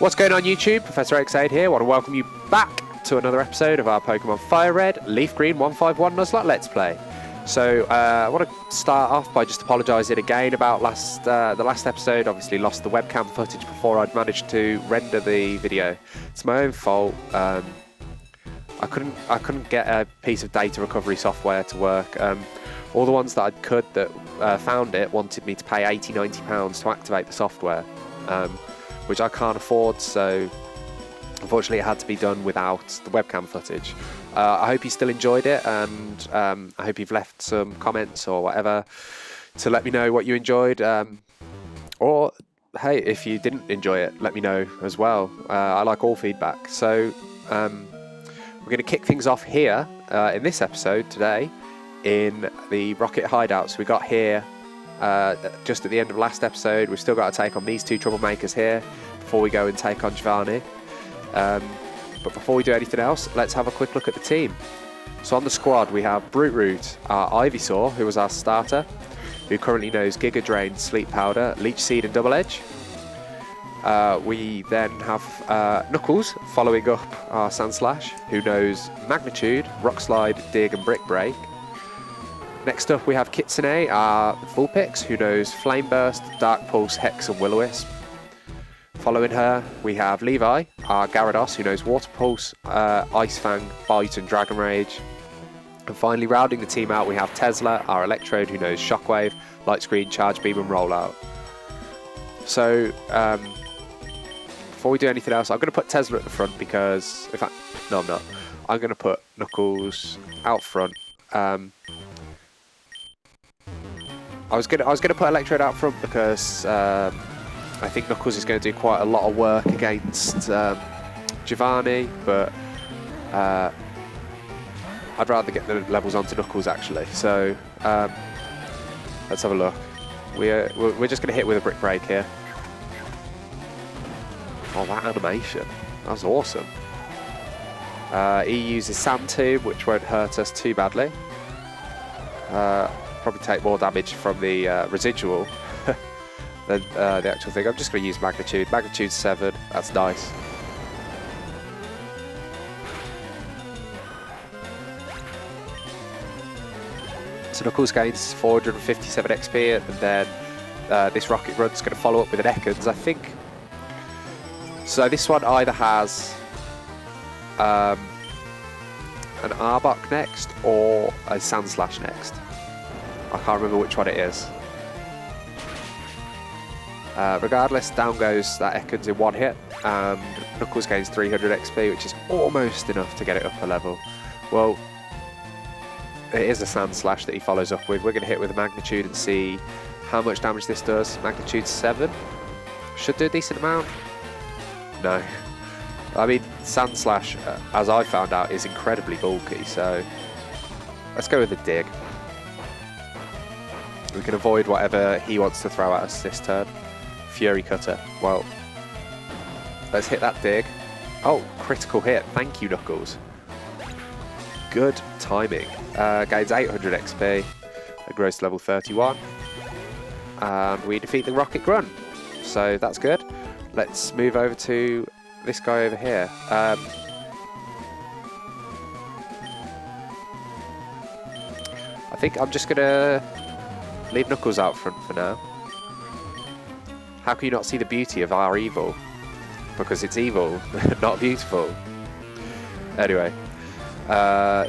What's going on YouTube? ProfessorOaksAide here. I want to welcome you back to another episode of our Pokemon Fire Red, Leaf Green 151 Nuzlocke Let's Play. So I want to start off by just apologising again about the last episode. Obviously lost the webcam footage before I'd managed to render the video. It's my own fault. I couldn't get a piece of data recovery software to work. All the ones that I could that found it wanted me to pay £80–90 to activate the software. Which I can't afford, so unfortunately it had to be done without the webcam footage. I hope you still enjoyed it, and I hope you've left some comments or whatever to let me know what you enjoyed. Or, hey, if you didn't enjoy it, let me know as well. I like all feedback. So we're going to kick things off here in this episode today in the Rocket Hideouts we got here. Just at the end of last episode, we've still got to take on these two troublemakers here before we go and take on Giovanni. But before we do anything else, let's have a quick look at the team. So on the squad, we have Brute Root, our Ivysaur, who was our starter, who currently knows Giga Drain, Sleep Powder, Leech Seed and Double Edge. We then have Knuckles following up our Sandslash, who knows Magnitude, Rock Slide, Dig and Brick Break. Next up we have Kitsune, our Vulpix, who knows Flame Burst, Dark Pulse, Hex and Will-O-Wisp. Following her we have Levi, our Gyarados, who knows Water Pulse, Ice Fang, Bite and Dragon Rage. And finally rounding the team out we have Tesla, our Electrode, who knows Shockwave, Light Screen, Charge Beam and Rollout. So before we do anything else, I'm going to put Tesla at the front because, in fact, no I'm not. I'm going to put Knuckles out front. I was gonna put Electrode out front because I think Knuckles is going to do quite a lot of work against Giovanni, but I'd rather get the levels onto Knuckles actually. So let's have a look. We're just going to hit with a Brick Break here. Oh, that animation! That was awesome. He uses Sand Tomb, which won't hurt us too badly. Probably take more damage from the residual than the actual thing. I'm just going to use Magnitude. Magnitude 7, that's nice. So Knuckles gains 457 XP, and then this Rocket Run's going to follow up with an Ekans, I think. So this one either has an Arbok next or a Sandslash next. I can't remember which one it is. Regardless, down goes that Ekans in one hit, and Knuckles gains 300 XP, which is almost enough to get it up a level. Well, it is a Sandslash that he follows up with. We're going to hit with a Magnitude and see how much damage this does. Magnitude 7. Should do a decent amount. No. I mean, Sandslash, as I found out, is incredibly bulky, so let's go with a Dig. We can avoid whatever he wants to throw at us this turn. Fury Cutter. Well, let's hit that Dig. Oh, critical hit. Thank you, Knuckles. Good timing. Gains 800 XP. It grows to level 31. And we defeat the Rocket Grunt. So that's good. Let's move over to this guy over here. I think I'm just going to leave Knuckles out front for now. How can you not see the beauty of our evil? Because it's evil, not beautiful. Anyway,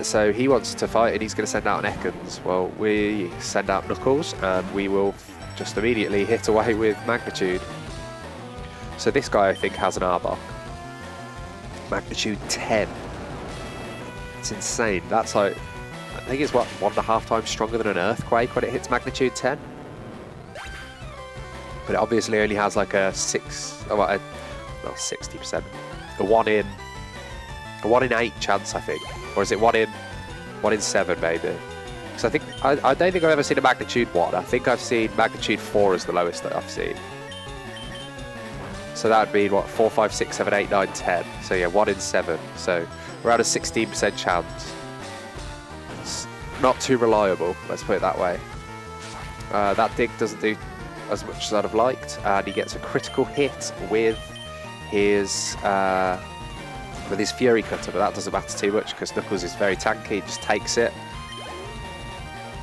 so he wants to fight and he's going to send out an Ekans. Well, we send out Knuckles and we will just immediately hit away with Magnitude. So this guy I think has an Arbok. Magnitude 10. It's insane. That's like, I think it's what, 1.5 times stronger than an Earthquake when it hits Magnitude 10. But it obviously only has like a 60%, a 1 in 8 chance, I think, or is it 1 in 7 maybe? Because I think I don't think I've ever seen a Magnitude 1. I think I've seen Magnitude 4 as the lowest that I've seen. So that would be what, 4, 5, 6, 7, 8, 9, 10. So yeah, 1 in 7. So we're at a 16% chance. It's not too reliable, let's put it that way. That Dig doesn't do as much as I'd have liked, and he gets a critical hit with his Fury Cutter, but that doesn't matter too much because Knuckles is very tanky. He just takes it,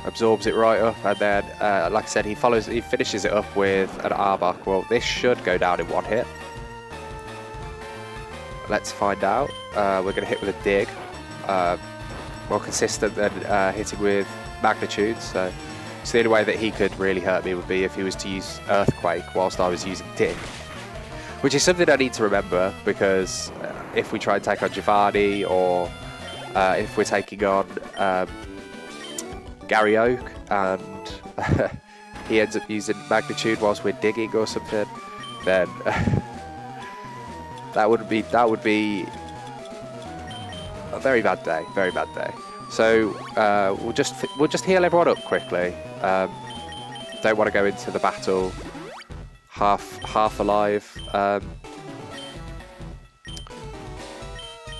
absorbs it right up, and then, like I said, he finishes it up with an Arbok. Well, this should go down in one hit. Let's find out. We're going to hit with a Dig. More consistent than hitting with Magnitude, so the only way that he could really hurt me would be if he was to use Earthquake whilst I was using Dig. Which is something I need to remember, because if we try and take on Giovanni, or if we're taking on Gary Oak and he ends up using Magnitude whilst we're digging or something, then that would be a very bad day, very bad day. So we'll just heal everyone up quickly. Don't want to go into the battle half alive.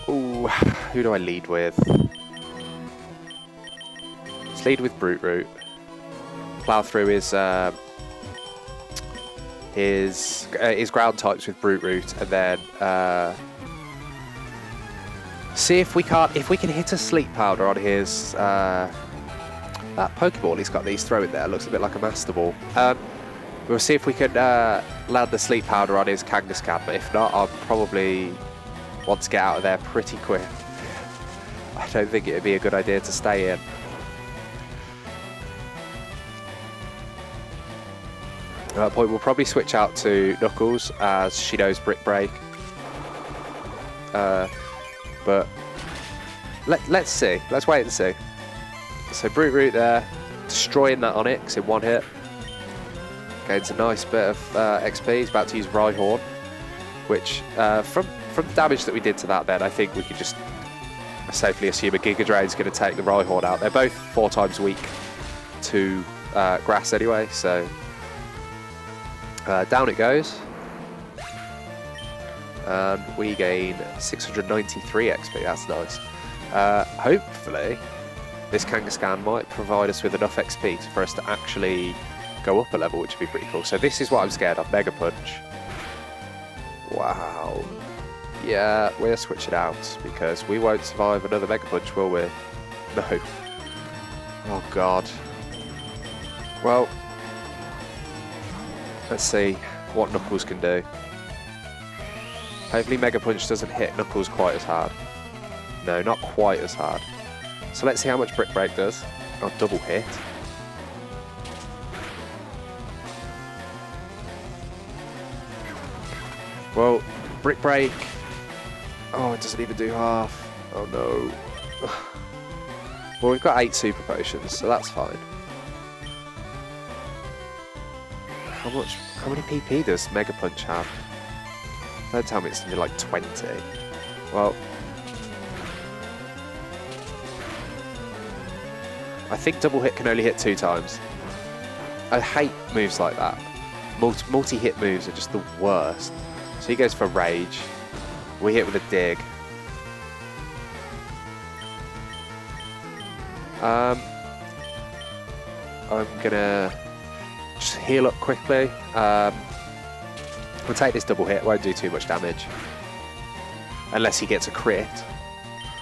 Ooh, who do I lead with? Let's lead with Brute Root. Plow through his ground types with Brute Root, and then see if we can hit a Sleep Powder on his that Pokeball he's got that he's throwing there. Looks a bit like a Master Ball. We'll see if we can land the Sleep Powder on his Kangaskhan, but if not, I'll probably want to get out of there pretty quick. I don't think it would be a good idea to stay in. At that point, we'll probably switch out to Knuckles, as she knows Brick Break. But let's see. Let's wait and see. So Brute Root there, destroying that Onyx in one hit. Gains a nice bit of XP. He's about to use Rhyhorn, which from the damage that we did to that, then I think we could just safely assume a Giga Drain is going to take the Rhyhorn out. They're both 4 times weak to grass anyway, so down it goes. And we gain 693 XP, that's nice. Hopefully, this Kangaskhan might provide us with enough XP for us to actually go up a level, which would be pretty cool. So this is what I'm scared of, Mega Punch. Wow. Yeah, we'll switch it out, because we won't survive another Mega Punch, will we? No. Oh god. Well, let's see what Knuckles can do. Hopefully Mega Punch doesn't hit Knuckles quite as hard. No, not quite as hard. So let's see how much Brick Break does. Oh, double hit. Well, Brick Break. Oh, it doesn't even do half. Oh no. Well, we've got 8 Super Potions, so that's fine. How many PP does Mega Punch have? Don't tell me it's something like 20. Well, I think double hit can only hit 2 times. I hate moves like that. Multi-hit moves are just the worst. So he goes for Rage. We hit with a Dig. I'm gonna just heal up quickly. We'll take this double hit, won't do too much damage. Unless he gets a crit,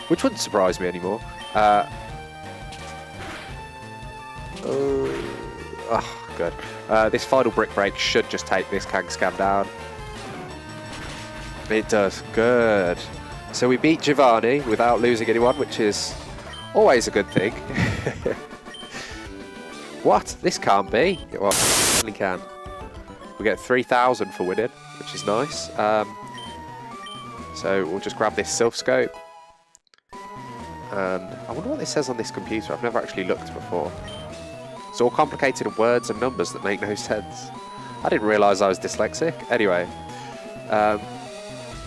which wouldn't surprise me anymore. Oh, good. This final Brick Break should just take this Kangaskhan down. It does. Good. So we beat Giovanni without losing anyone, which is always a good thing. What? This can't be. Well, it certainly can. We get 3,000 for winning, which is nice. So we'll just grab this Sylph Scope. And I wonder what this says on this computer. I've never actually looked before. It's all complicated words and numbers that make no sense. I didn't realise I was dyslexic. Anyway,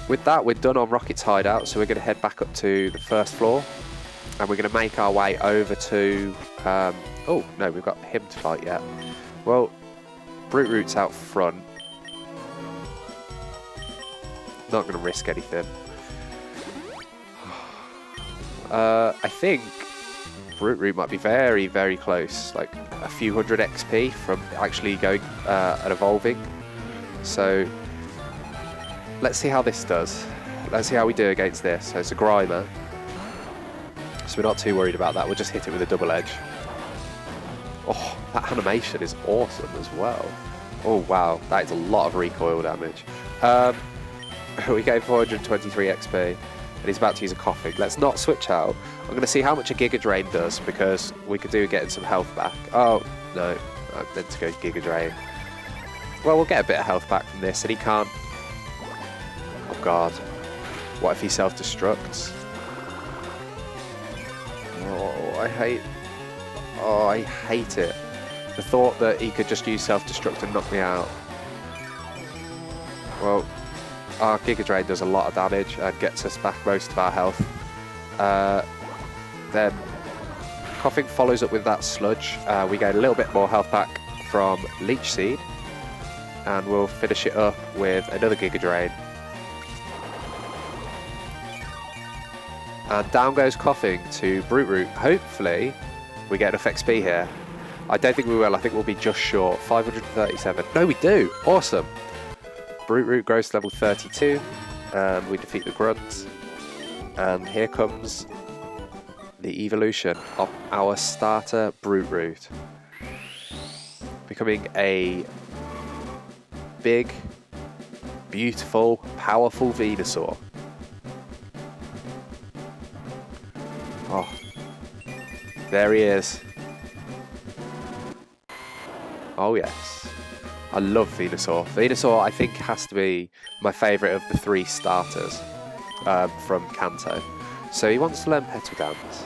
with that, we're done on Rocket's hideout, so we're going to head back up to the first floor. And we're going to make our way over to... oh, no, we've got him to fight yet. Well, Brute Root's out front. Not going to risk anything. I think Brute Root might be very, very close. Like a few hundred XP from actually going and evolving. So let's see how this does. Let's see how we do against this. So it's a Grimer. So we're not too worried about that. We'll just hit it with a double edge. Oh, that animation is awesome as well. Oh, wow. That is a lot of recoil damage. We gain 423 XP, and he's about to use a coughing. Let's not switch out. I'm going to see how much a Giga Drain does, because we could do getting some health back. Oh, no. I meant to go Giga Drain. Well, we'll get a bit of health back from this, and he can't... Oh, God. What if he self-destructs? Oh, I hate it. The thought that he could just use self-destruct and knock me out. Well, our Giga Drain does a lot of damage and gets us back most of our health. Then Coughing follows up with that Sludge. We get a little bit more health back from Leech Seed, and we'll finish it up with another Giga Drain. And down goes Coughing to Brute Root. Hopefully we get enough XP here. I don't think we will. I think we'll be just short. 537. No, we do. Awesome. Brute Root grows to level 32. And we defeat the Grunts. And here comes the evolution of our starter Brute Root. Becoming a big, beautiful, powerful Venusaur. Oh, there he is. Oh yes, I love Venusaur. Venusaur, I think, has to be my favourite of the 3 starters from Kanto. So he wants to learn Petal Dance.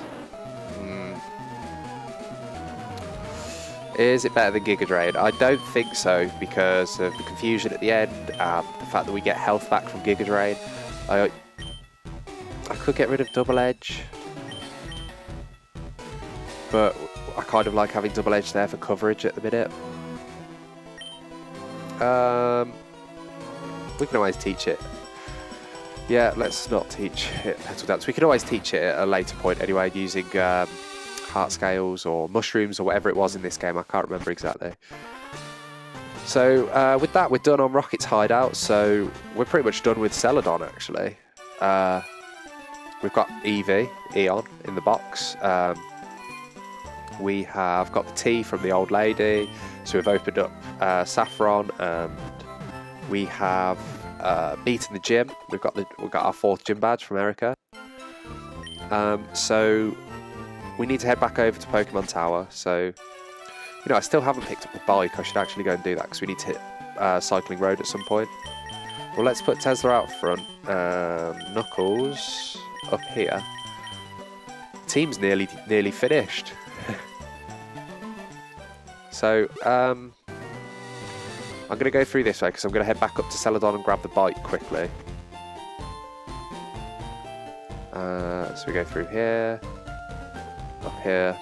Is it better than Giga Drain? I don't think so, because of the confusion at the end and the fact that we get health back from Giga Drain. I could get rid of Double Edge, but I kind of like having Double Edge there for coverage at the minute. We can always teach it. Yeah, let's not teach it Petal Dance. We can always teach it at a later point anyway, using Heart Scales or Mushrooms or whatever it was in this game. I can't remember exactly. So with that, we're done on Rocket's hideout. So we're pretty much done with Celadon, actually. We've got Eon in the box. We have got the tea from the old lady. So we've opened up Saffron, and we have beaten the gym. We've got our 4th gym badge from Erica. So we need to head back over to Pokemon Tower. So, you know, I still haven't picked up a bike. I should actually go and do that, because we need to hit Cycling Road at some point. Well, let's put Tesla out front. Knuckles up here. Team's nearly finished. So, I'm going to go through this way, because I'm going to head back up to Celadon and grab the bike quickly. So we go through here, up here,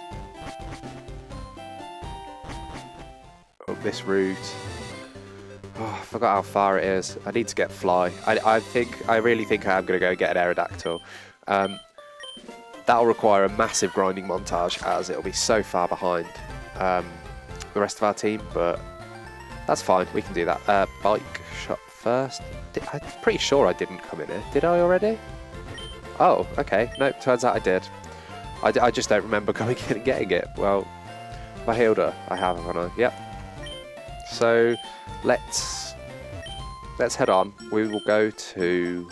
up this route. Oh, I forgot how far it is. I need to get Fly. I really think I am going to go get an Aerodactyl. That'll require a massive grinding montage, as it'll be so far behind the rest of our team, but that's fine. We can do that. Bike shop first. I'm pretty sure I didn't come in here. Did I already? Oh, okay. Nope, turns out I did. I just don't remember coming in and getting it. Well, have I healed her? I have, haven't I? Yep. So let's head on. We will go to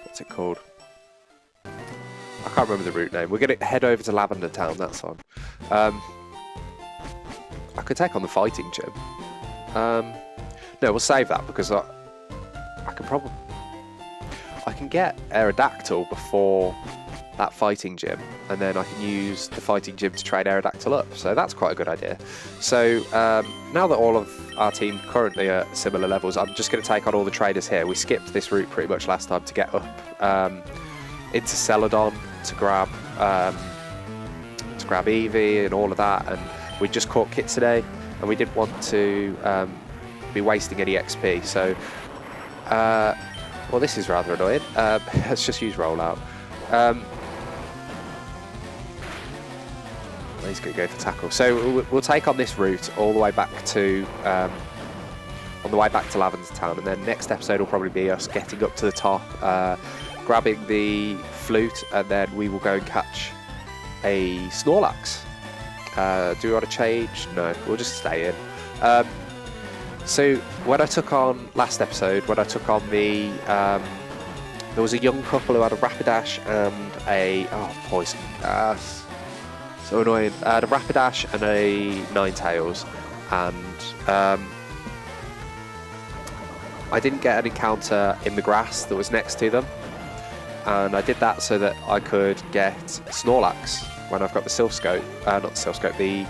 what's it called? I can't remember the route name. We're going to head over to Lavender Town. That's on. I could take on the fighting gym. No, we'll save that, because I can get Aerodactyl before that fighting gym, and then I can use the fighting gym to trade Aerodactyl up. So that's quite a good idea. So now that all of our team currently are at similar levels, I'm just going to take on all the traders here. We skipped this route pretty much last time to get up into Celadon to grab Eevee and all of that, and we just caught Kitsune, and we didn't want to be wasting any XP. So well, this is rather annoying. Let's just use Rollout. He's going to go for Tackle. So we'll take on this route all the way back to on the way back to Lavender Town, and then next episode will probably be us getting up to the top, grabbing the flute, and then we will go and catch a Snorlax. Do we want to change? No, we'll just stay in. So when I took on last episode, when I took on the there was a young couple who had a Rapidash and a poison. So annoying. A Rapidash and a Ninetales, and I didn't get an encounter in the grass that was next to them, and I did that so that I could get Snorlax when I've got the Silphscope, not the Silphscope, the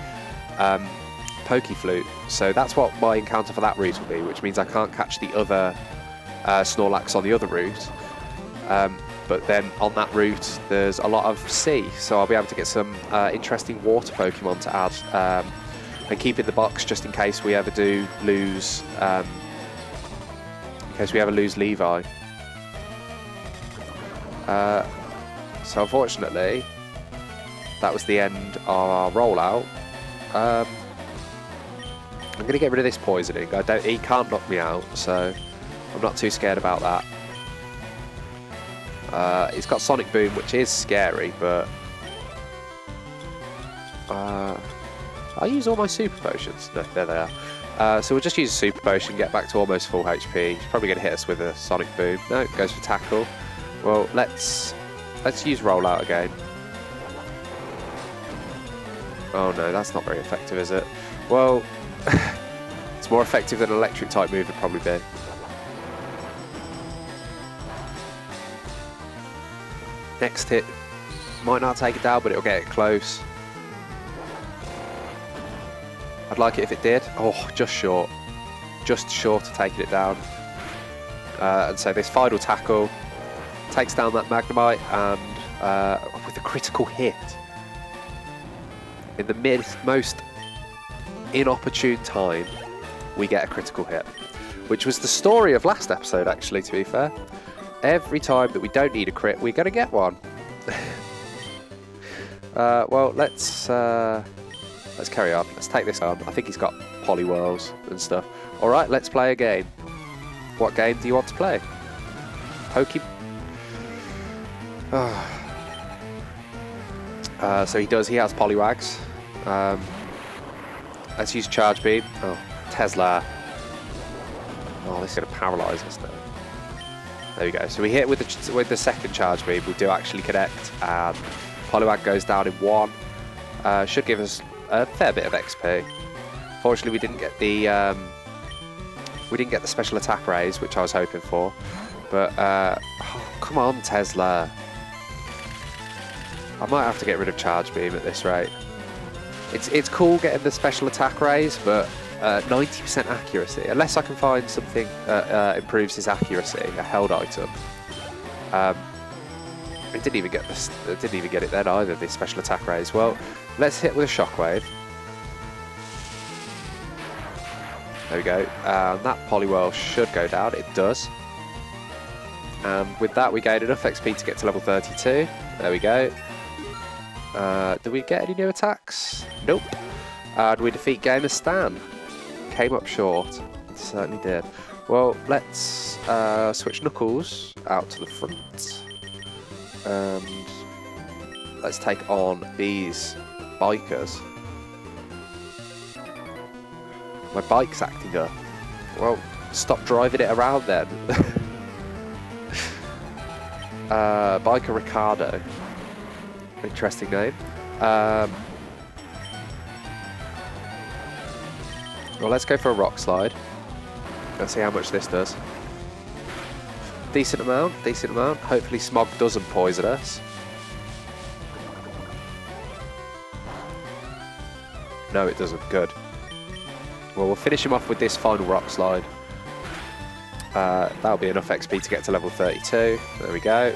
Pokeflute. So that's what my encounter for that route will be, which means I can't catch the other Snorlax on the other route. But then on that route there's a lot of sea, so I'll be able to get some interesting water Pokemon to add, and keep in the box just in case we ever do lose, Levi. So unfortunately, that was the end of our rollout. I'm going to get rid of this poisoning. He can't knock me out, so I'm not too scared about that. He's got Sonic Boom, which is scary, but I use all my super potions. No, there they are. So we'll just use a super potion, get back to almost full HP. He's probably going to hit us with a Sonic Boom. No, it goes for tackle. Well, let's use rollout again. Oh no, that's not very effective, is it? Well, it's more effective than an electric type move would probably be. Next hit might not take it down, but it'll get it close. I'd like it if it did. Oh, just short of taking it down. And so this final tackle takes down that Magnemite, and with a critical hit in the most inopportune time, we get a critical hit, which was the story of last episode, actually, to be fair. Every time that we don't need a crit, we're going to get one. Well, let's carry on. Let's take this on. I think he's got Poliwhirls and stuff. Alright, let's play a game. What game do you want to play? Pokemon. So he has Poliwags. Let's use Charge Beam. Oh, Tesla. Oh, this is going to paralyse us now. There we go. So we hit with the second Charge Beam. We do actually connect, and Poliwag goes down in one. Should give us a fair bit of XP. Fortunately, we didn't get the special attack raise, which I was hoping for. But oh, come on, Tesla. I might have to get rid of Charge Beam at this rate. It's cool getting the special attack raise, but 90% accuracy. Unless I can find something that improves his accuracy, a held item. It didn't even get this. It didn't even get it then either. This special attack raise. Well, let's hit with a Shockwave. There we go. That Poliwhirl should go down. It does. And with that, we gain enough XP to get to level 32. There we go. Did we get any new attacks? Nope. And we defeat Kangaskhan. Came up short. It certainly did. Well, let's switch Knuckles out to the front. And let's take on these bikers. My bike's acting up. Well, stop driving it around then. Biker Ricardo. Interesting name. Well, let's go for a Rock Slide. Let's see how much this does. Decent amount, decent amount. Hopefully Smog doesn't poison us. No, it doesn't. Good. Well, we'll finish him off with this final Rock Slide. That'll be enough XP to get to level 32. There we go.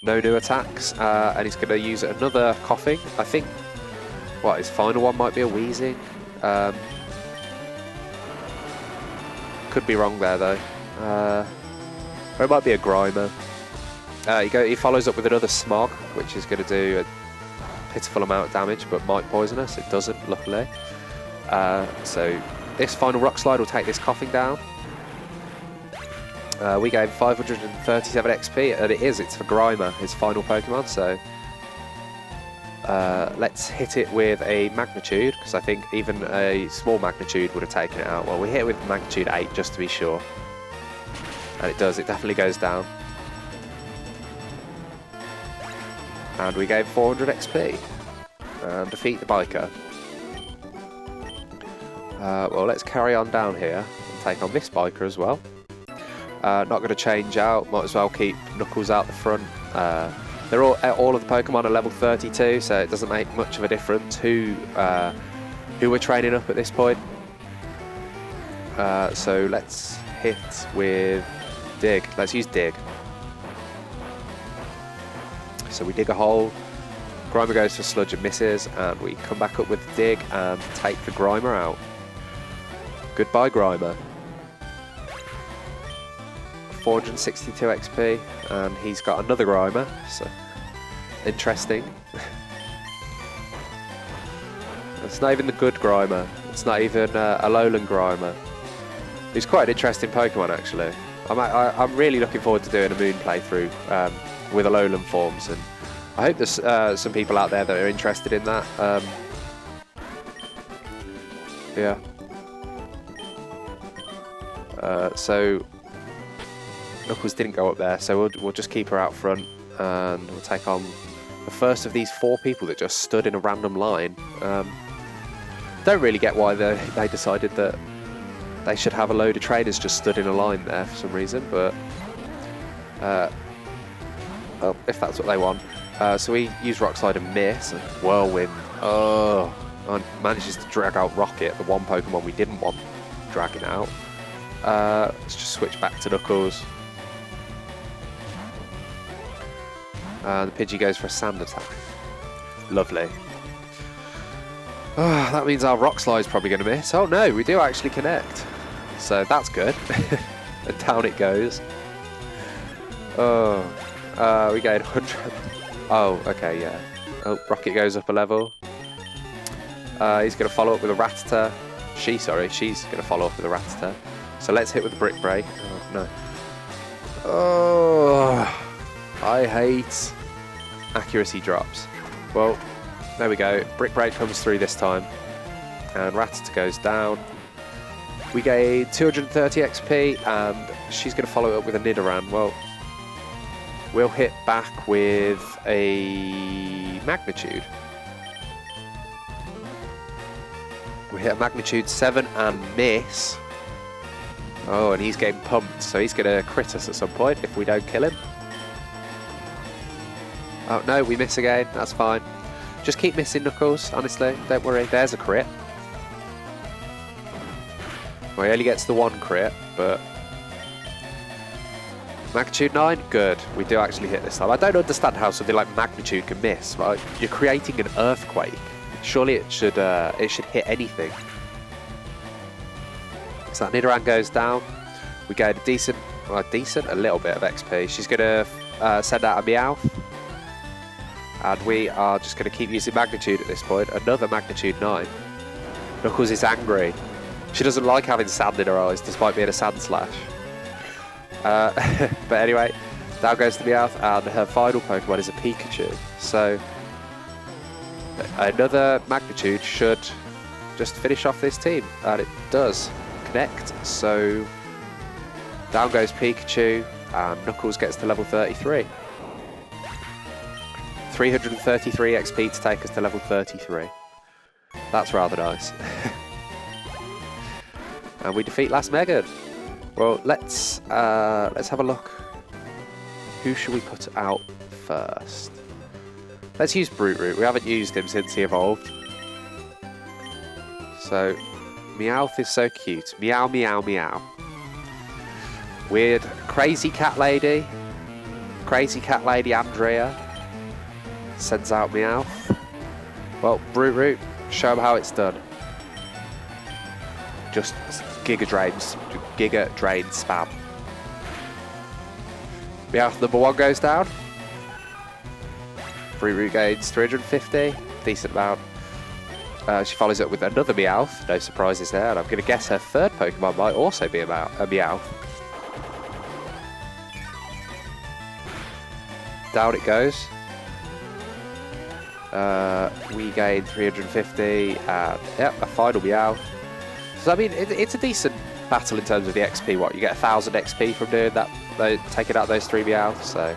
No new attacks, and he's going to use another Coughing. I think, what, his final one might be a Wheezing. Could be wrong there, though. Or it might be a Grimer. He follows up with another Smog, which is going to do a pitiful amount of damage, but might poison us. It doesn't, luckily. So this final rock slide will take this coughing down. We gave 537 XP, and it's for Grimer, his final Pokemon, so let's hit it with a magnitude, because I think even a small magnitude would have taken it out. Well, we hit it with magnitude 8 just to be sure. And it does, it definitely goes down. And we gave 400 XP. And defeat the biker. Well, let's carry on down here and take on this biker as well. Not going to change out, might as well keep Knuckles out the front. They're all of the Pokemon are level 32, so it doesn't make much of a difference who we're training up at this point. So let's hit with Dig. Let's use Dig. So we dig a hole, Grimer goes for Sludge and misses, and we come back up with Dig and take the Grimer out. Goodbye, Grimer. 462 XP, and he's got another Grimer, so interesting. It's not even the good Grimer, it's not even a lowland Grimer. He's quite an interesting Pokemon, actually. I'm really looking forward to doing a Moon playthrough with Alolan forms, and I hope there's some people out there that are interested in that. Yeah. So Knuckles didn't go up there, so we'll just keep her out front, and we'll take on the first of these 4 people that just stood in a random line. Don't really get why they decided that they should have a load of trainers just stood in a line there for some reason, but well, if that's what they want. So we use Rock Slide and miss, and Whirlwind. Oh, and manages to drag out Rocket, the one Pokemon we didn't want dragging out. Let's just switch back to Knuckles. The Pidgey goes for a sand attack. Lovely. Oh, that means our Rock Slide's probably going to miss. Oh no, we do actually connect. So that's good. And down it goes. Oh, we gained 100. Oh, okay, yeah. Oh, Rocket goes up a level. He's going to follow up with a Rattata. She's going to follow up with a Rattata. So let's hit with the Brick Break. Oh, no. Oh, I hate accuracy drops. Well, there we go. Brick Break comes through this time. And Rattata goes down. We gain 230 XP, and she's going to follow it up with a Nidoran. Well, we'll hit back with a Magnitude. We hit a Magnitude 7 and miss. Oh, and he's getting pumped, so he's going to crit us at some point if we don't kill him. Oh no, we miss again, that's fine. Just keep missing, Knuckles, honestly, don't worry. There's a crit. Well, he only gets the one crit, but... Magnitude 9? Good. We do actually hit this time. I don't understand how something like Magnitude can miss. Right? You're creating an earthquake. Surely it should hit anything. So that Nidoran goes down. We get a little bit of XP. She's going to send out a Meowth. And we are just going to keep using Magnitude at this point. Another Magnitude 9. Knuckles is angry. She doesn't like having sand in her eyes, despite being a Sand Slash. But anyway, down goes the Meowth, and her final Pokemon is a Pikachu. So, another Magnitude should just finish off this team. And it does connect. So, down goes Pikachu, and Knuckles gets to level 33. 333 XP to take us to level 33. That's rather nice. And we defeat Last Megan. Well, let's have a look. Who should we put out first? Let's use Brute Root. We haven't used him since he evolved. So, Meowth is so cute. Meow, meow, meow. Weird, crazy cat lady. Crazy cat lady Andrea sends out Meowth. Well, Brute Root, show him how it's done. Just Giga Drain spam. Meowth number 1 goes down. Brute Root gains 350, decent amount. She follows up with another Meowth. No surprises there. And I'm going to guess her third Pokemon might also be a Meowth. Down it goes. We gain 350 and yep, a final Meowth. So I mean, it's a decent battle in terms of the XP. What, you get 1000 XP from doing that, taking out those 3 Meowths. So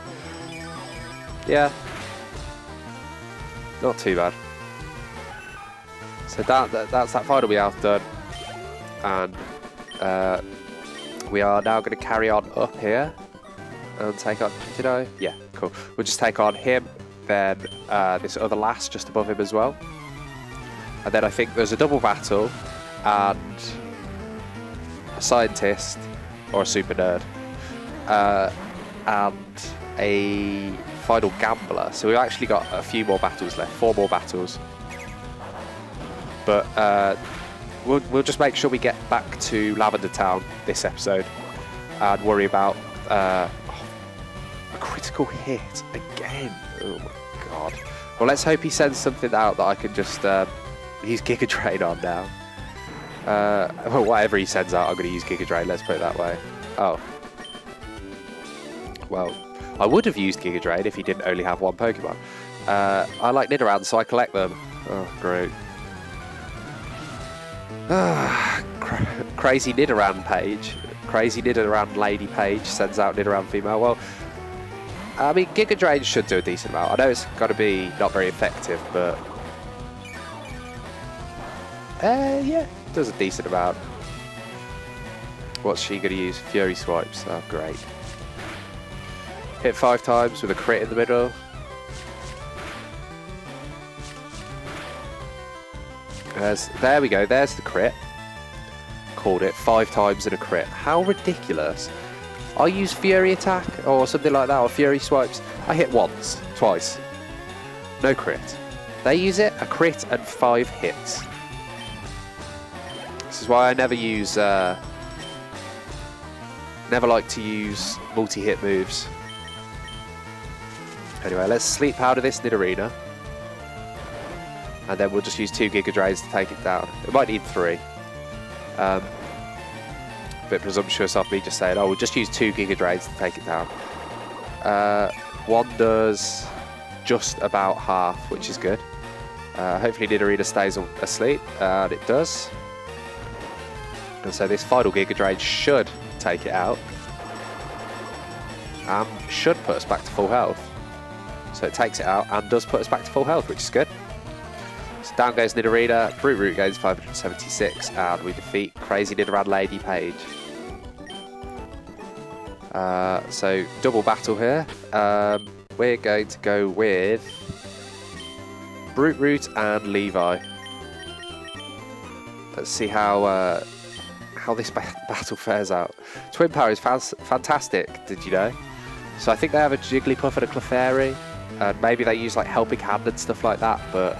yeah, not too bad. So that's that final Meowth done, and we are now going to carry on up here and take on. Did I? Yeah, cool. We'll just take on him, then this other lass just above him as well, and then I think there's a double battle and a scientist or a super nerd, and a final gambler. So we've actually got a few more battles left, 4 more battles. But we'll just make sure we get back to Lavender Town this episode and worry about a critical hit again. Oh my god. Well, let's hope he sends something out that I can just use Giga Drain on now. Well, whatever he sends out, I'm going to use Giga Drain, let's put it that way. Oh. Well, I would have used Giga Drain if he didn't only have 1 Pokemon. I like Nidoran, so I collect them. Oh, great. Crazy Nidoran page. Crazy Nidoran lady page sends out Nidoran female. Well, I mean, Giga Drain should do a decent amount. I know it's got to be not very effective, but yeah, it does a decent amount. What's she going to use? Fury Swipes. Oh, great. Hit 5 times with a crit in the middle. There we go, there's the crit. Called it 5 times in a crit. How ridiculous. I use Fury Attack or something like that, or Fury Swipes. I hit once, twice. No crit. They use it, a crit and 5 hits. This is why I never use, never like to use multi-hit moves. Anyway, let's sleep powder this Nidorina. And then we'll just use 2 Giga Drains to take it down. It might need 3. A bit presumptuous of me just saying, oh, we'll just use 2 Giga Drains to take it down. 1 does just about half, which is good. Hopefully Nidorina stays asleep, and it does. And so this final Giga Drain should take it out. And should put us back to full health. So it takes it out and does put us back to full health, which is good. So down goes Nidorina, Brute Root gains 576, and we defeat Crazy Nidoran Lady Page. So double battle here. We're going to go with Brute Root and Levi. Let's see how this battle fares out. Twin Power is fantastic, did you know? So I think they have a Jigglypuff and a Clefairy, and maybe they use like Helping Hand and stuff like that, but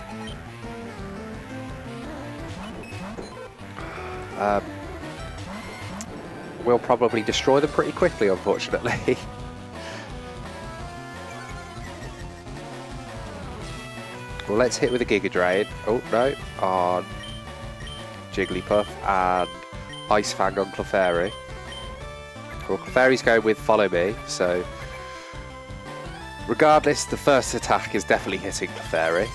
we'll probably destroy them pretty quickly, unfortunately. Well, let's hit with a Giga Drain. Oh, no. On Jigglypuff and Ice Fang on Clefairy. Well, Clefairy's going with Follow Me, so regardless, the first attack is definitely hitting Clefairy.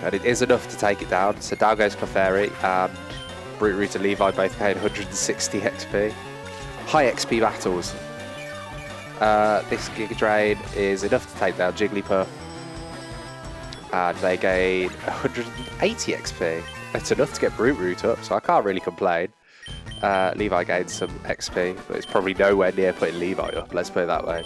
And it is enough to take it down, so down goes Clefairy, and Brute Root and Levi both gain 160 XP. High XP battles. This Giga Drain is enough to take down Jigglypuff, and they gain 180 XP. It's enough to get Brute Root up, so I can't really complain. Levi gains some XP, but it's probably nowhere near putting Levi up, let's put it that way.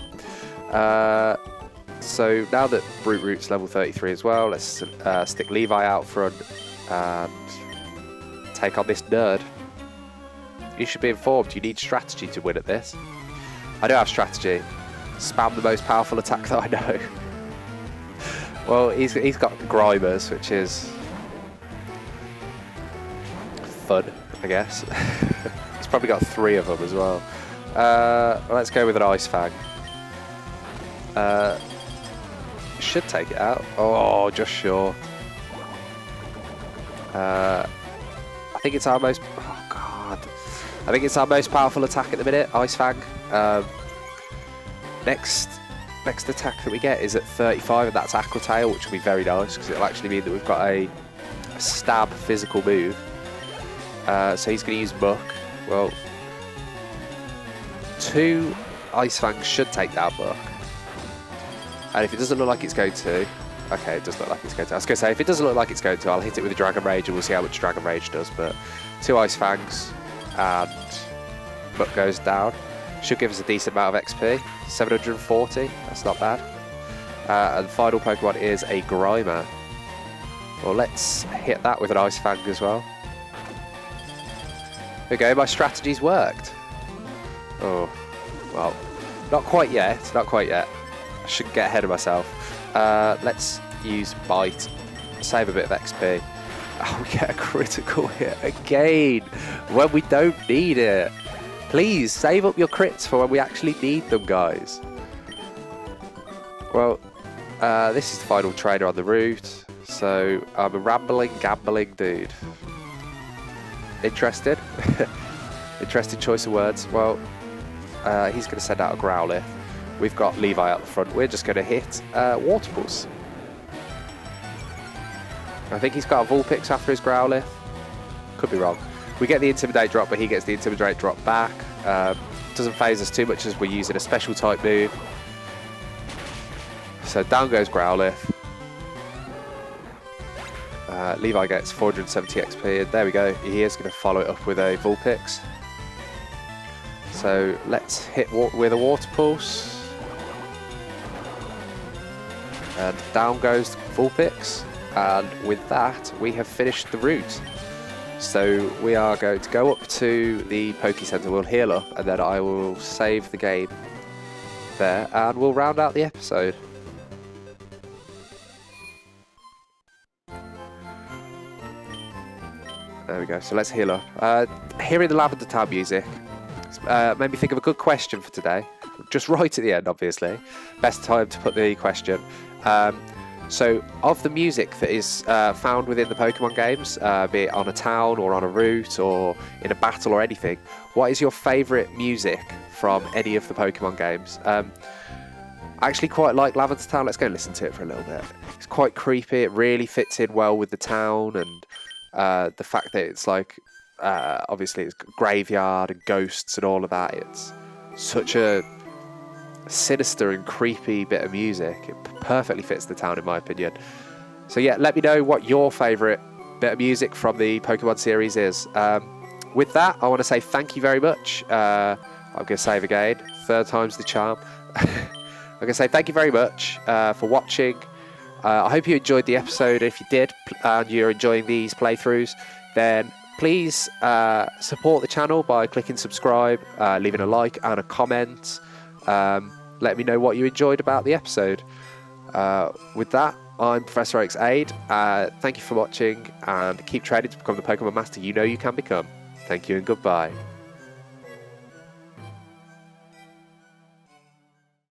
So now that Brute Root's level 33 as well, let's stick Levi out front and take on this nerd. You should be informed, you need strategy to win at this. I do have strategy. Spam the most powerful attack that I know. Well, he's got Grimers, which is fun, I guess. He's probably got 3 of them as well. Let's go with an Ice Fang. Should take it out. Oh, just short. I think it's our most... Oh, God. I think it's our most powerful attack at the minute, Ice Fang. Next attack that we get is at 35, and that's Aqua Tail, which will be very nice, because it'll actually mean that we've got a stab physical move. So he's going to use Muck. Well, 2 Ice Fangs should take down Muck. And if it doesn't look like it's going to... Okay, it does look like it's going to. I was going to say, if it doesn't look like it's going to, I'll hit it with a Dragon Rage and we'll see how much Dragon Rage does. But 2 Ice Fangs and Muck goes down. Should give us a decent amount of XP. 740, that's not bad. And the final Pokemon is a Grimer. Well, let's hit that with an Ice Fang as well. There we go, my strategy's worked. Oh, well, not quite yet, not quite yet. I shouldn't get ahead of myself. Let's use Bite, save a bit of XP. Oh, we get a critical hit again when we don't need it. Please save up your crits for when we actually need them, guys. Well, this is the final trainer on the route. So I'm a rambling, gambling dude. Interested? Interesting choice of words. Well, he's going to send out a Growlithe. We've got Levi out the front. We're just going to hit Water Pulse. I think he's got a Vulpix after his Growlithe. Could be wrong. We get the Intimidate drop, but he gets the Intimidate drop back. Doesn't phase us too much as we're using a special type move. So down goes Growlithe. Levi gets 470 XP, and there we go. He is going to follow it up with a Vulpix. So let's hit with a Water Pulse. And down goes Vulpix. And with that, we have finished the route. So we are going to go up to the Poke Center, we'll heal up, and then I will save the game there, and we'll round out the episode. There we go, so let's heal up. Hearing the Lavender Town music made me think of a good question for today. Just right at the end, obviously. Best time to put the question. So, of the music that is found within the Pokemon games, be it on a town or on a route or in a battle or anything, what is your favourite music from any of the Pokemon games? I actually quite like Lavender Town. Let's go and listen to it for a little bit. It's quite creepy. It really fits in well with the town, and the fact that it's like, obviously it's graveyard and ghosts and all of that. It's such a sinister and creepy bit of music. It perfectly fits the town, in my opinion. So yeah, let me know what your favourite bit of music from the Pokemon series is. With that, I want to say thank you very much. I'm going to save again. 3rd time's the charm. I'm going to say thank you very much for watching. I hope you enjoyed the episode. If you did, and you're enjoying these playthroughs, then please support the channel by clicking subscribe, leaving a like and a comment. Let me know what you enjoyed about the episode. With that, I'm ProfessorOaksAide. Thank you for watching, and keep training to become the Pokemon Master you know you can become. Thank you and goodbye.